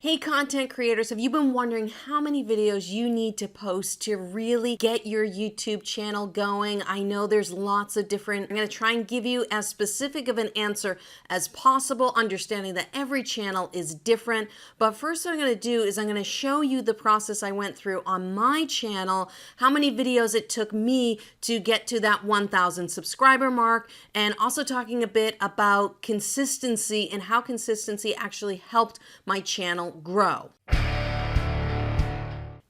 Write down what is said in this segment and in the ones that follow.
Hey content creators, have you been wondering how many videos you need to post to really get your YouTube channel going? I know there's lots of different, I'm going to try and give you as specific of an answer as possible, understanding that every channel is different. But first what I'm going to do is I'm going to show you the process I went through on my channel, how many videos it took me to get to that 1,000 subscriber mark, and also talking a bit about consistency and how consistency actually helped my channel grow.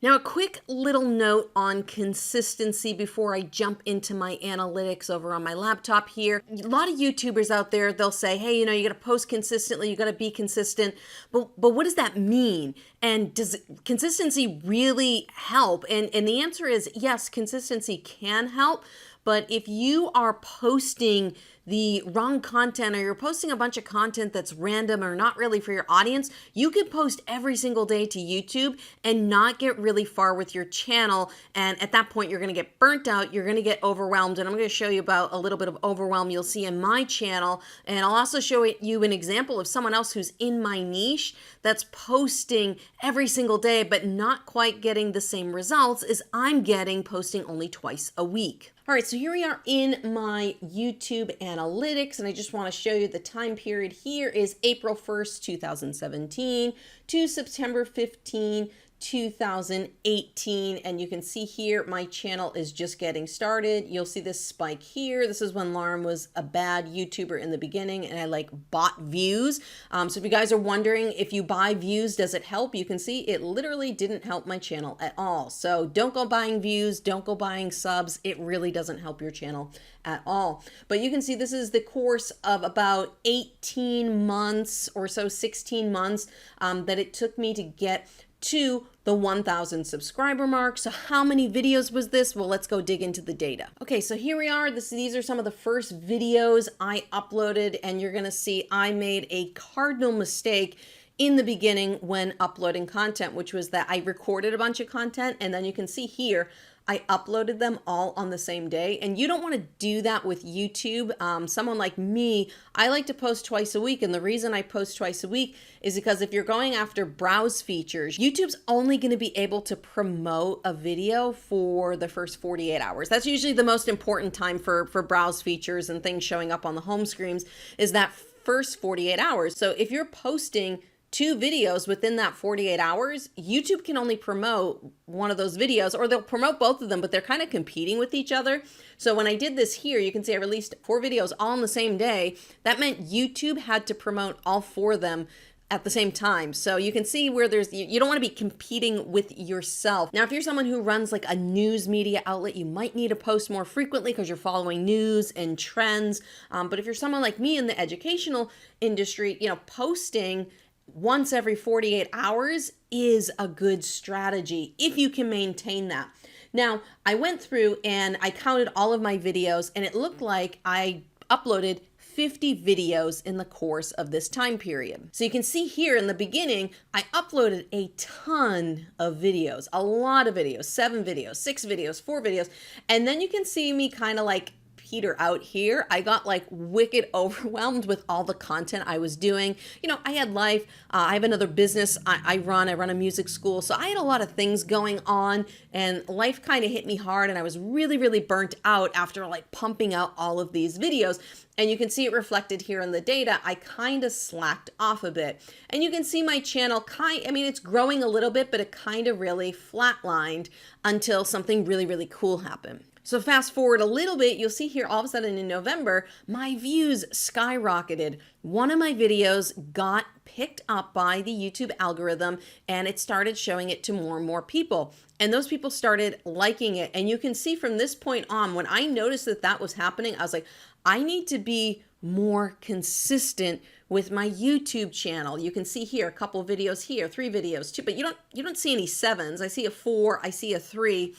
Now, a quick little note on consistency before I jump into my analytics over on my laptop here. A lot of YouTubers out there, they'll say, hey, you got to post consistently, you got to be consistent. But what does that mean? And does consistency really help? And the answer is yes, consistency can help. But if you are posting the wrong content or you're posting a bunch of content that's random or not really for your audience, you could post every single day to YouTube and not get really far with your channel. And at that point, you're going to get burnt out. You're going to get overwhelmed. And I'm going to show you about a little bit of overwhelm you'll see in my channel. And I'll also show you an example of someone else who's in my niche that's posting every single day, but not quite getting the same results as I'm getting posting only twice a week. All right, so here we are in my YouTube analytics, and I just want to show you the time period here is April 1st, 2017 to September 15, 2018, and you can see here my channel is just getting started. You'll see this spike here. This is when Lauren was a bad YouTuber in the beginning and I bought views. So if you guys are wondering if you buy views, does it help? You can see it literally didn't help my channel at all. So don't go buying views, don't go buying subs. It really doesn't help your channel at all. But you can see this is the course of about 18 months or so, 16 months that it took me to get to the 1,000 subscriber mark. So how many videos was this? Well, let's go dig into the data. Okay, so here we are. These are some of the first videos I uploaded, and you're gonna see I made a cardinal mistake in the beginning when uploading content, which was that I recorded a bunch of content, and then you can see here, I uploaded them all on the same day. And you don't want to do that with YouTube. Someone like me, I like to post twice a week. And the reason I post twice a week is because if you're going after browse features, YouTube's only going to be able to promote a video for the first 48 hours. That's usually the most important time for browse features and things showing up on the home screens is that first 48 hours. So if you're posting 2 videos within that 48 hours, YouTube can only promote one of those videos, or they'll promote both of them, but they're kind of competing with each other. So when I did this here, you can see I released 4 videos all on the same day. That meant YouTube had to promote all 4 of them at the same time. So you can see where you don't want to be competing with yourself. Now, if you're someone who runs like a news media outlet, you might need to post more frequently because you're following news and trends. But if you're someone like me in the educational industry, posting once every 48 hours is a good strategy if you can maintain that. Now, I went through and I counted all of my videos, and it looked like I uploaded 50 videos in the course of this time period. So you can see here in the beginning, I uploaded a ton of videos, a lot of videos, 7 videos, 6 videos, 4 videos. And then you can see me kind of peter out here. I got wicked overwhelmed with all the content I was doing. I had life. I have another business I run a music school. So I had a lot of things going on, and life kind of hit me hard, and I was really, really burnt out after pumping out all of these videos. And you can see it reflected here in the data. I kind of slacked off a bit. And you can see my channel it's growing a little bit, but it kind of really flatlined until something really, really cool happened. So fast forward a little bit, you'll see here all of a sudden in November, my views skyrocketed. One of my videos got picked up by the YouTube algorithm, and it started showing it to more and more people. And those people started liking it. And you can see from this point on, when I noticed that was happening, I was like, I need to be more consistent with my YouTube channel. You can see here a couple of videos here, 3 videos, 2, but you don't see any 7s. I see a 4, I see a 3.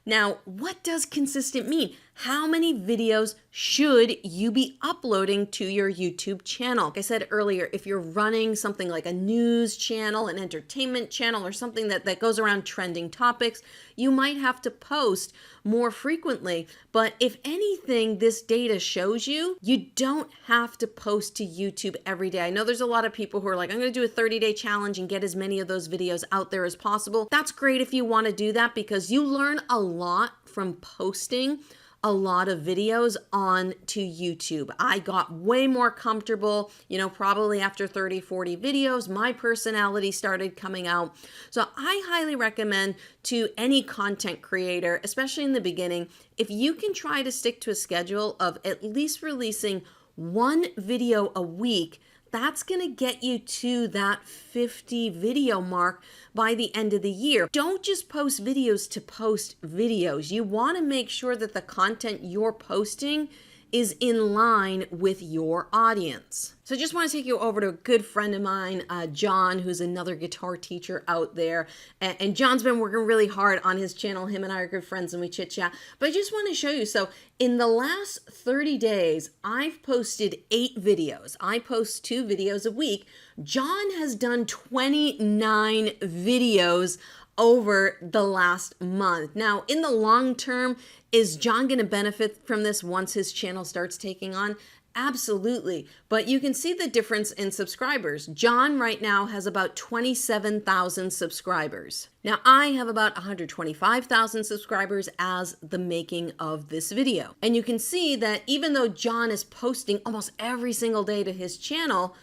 Now, what does consistent mean? how many videos should you be uploading to your YouTube channel? Like I said earlier, if you're running something like a news channel, an entertainment channel, or something that goes around trending topics, you might have to post more frequently. But if anything, this data shows you, you don't have to post to YouTube every day. I know there's a lot of people who are like, I'm going to do a 30-day challenge and get as many of those videos out there as possible. That's great if you want to do that, because you learn a lot from posting a lot of videos on to YouTube. I got way more comfortable, probably after 30, 40 videos, my personality started coming out. So I highly recommend to any content creator, especially in the beginning, if you can try to stick to a schedule of at least releasing one video a week, that's going to get you to that 50 video mark by the end of the year. Don't just post videos to post videos. You want to make sure that the content you're posting is in line with your audience. So I just want to take you over to a good friend of mine, John, who's another guitar teacher out there. And John's been working really hard on his channel. Him and I are good friends and we chit chat. But I just want to show you. So in the last 30 days, I've posted 8 videos. I post 2 videos a week. John has done 29 videos over the last month. Now, in the long term, is John going to benefit from this once his channel starts taking on? Absolutely. But you can see the difference in subscribers. John right now has about 27,000 subscribers. Now I have about 125,000 subscribers as the making of this video. And you can see that even though John is posting almost every single day to his channel,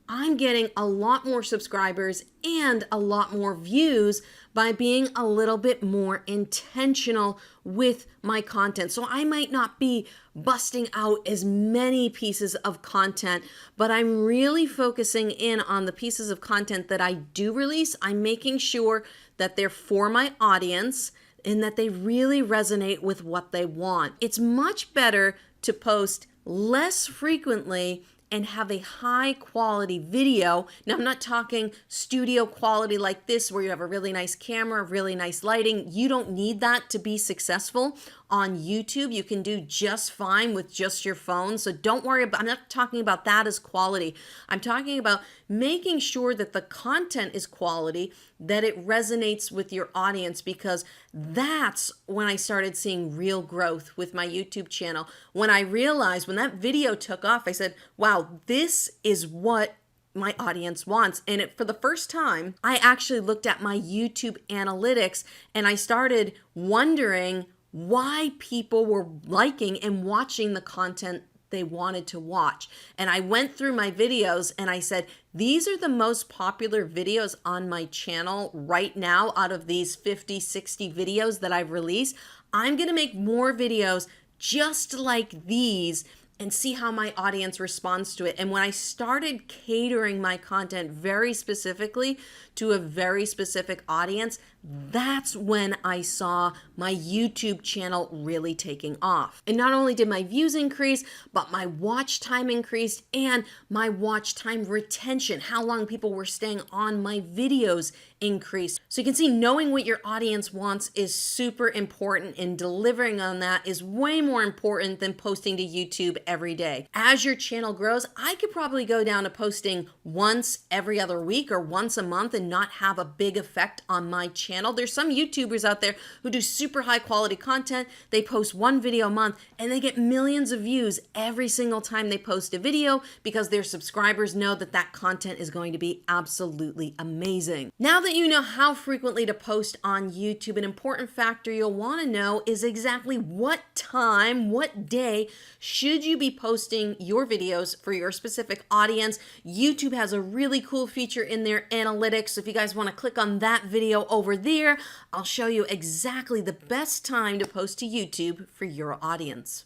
I'm getting a lot more subscribers and a lot more views by being a little bit more intentional with my content. So I might not be busting out as many pieces of content, but I'm really focusing in on the pieces of content that I do release. I'm making sure that they're for my audience and that they really resonate with what they want. It's much better to post less frequently and have a high quality video. Now, I'm not talking studio quality like this where you have a really nice camera, really nice lighting. You don't need that to be successful on YouTube. You can do just fine with just your phone. So don't worry about, I'm not talking about that as quality. I'm talking about making sure that the content is quality, that it resonates with your audience, because that's when I started seeing real growth with my YouTube channel. When I realized, when that video took off, I said, wow, this is what my audience wants. And for the first time, I actually looked at my YouTube analytics and I started wondering why people were liking and watching the content they wanted to watch. And I went through my videos and I said, these are the most popular videos on my channel right now out of these 50, 60 videos that I've released. I'm going to make more videos just like these and see how my audience responds to it. And when I started catering my content very specifically to a very specific audience, that's when I saw my YouTube channel really taking off. And not only did my views increase, but my watch time increased and my watch time retention, how long people were staying on my videos, increased. So you can see knowing what your audience wants is super important, and delivering on that is way more important than posting to YouTube every day. As your channel grows, I could probably go down to posting once every other week or once a month and not have a big effect on my channel. There's some YouTubers out there who do super high quality content. They post one video a month and they get millions of views every single time they post a video because their subscribers know that that content is going to be absolutely amazing. Now that you know how frequently to post on YouTube, an important factor you'll want to know is exactly what time, what day should you be posting your videos for your specific audience. YouTube has a really cool feature in their analytics. So if you guys want to click on that video over there, I'll show you exactly the best time to post to YouTube for your audience.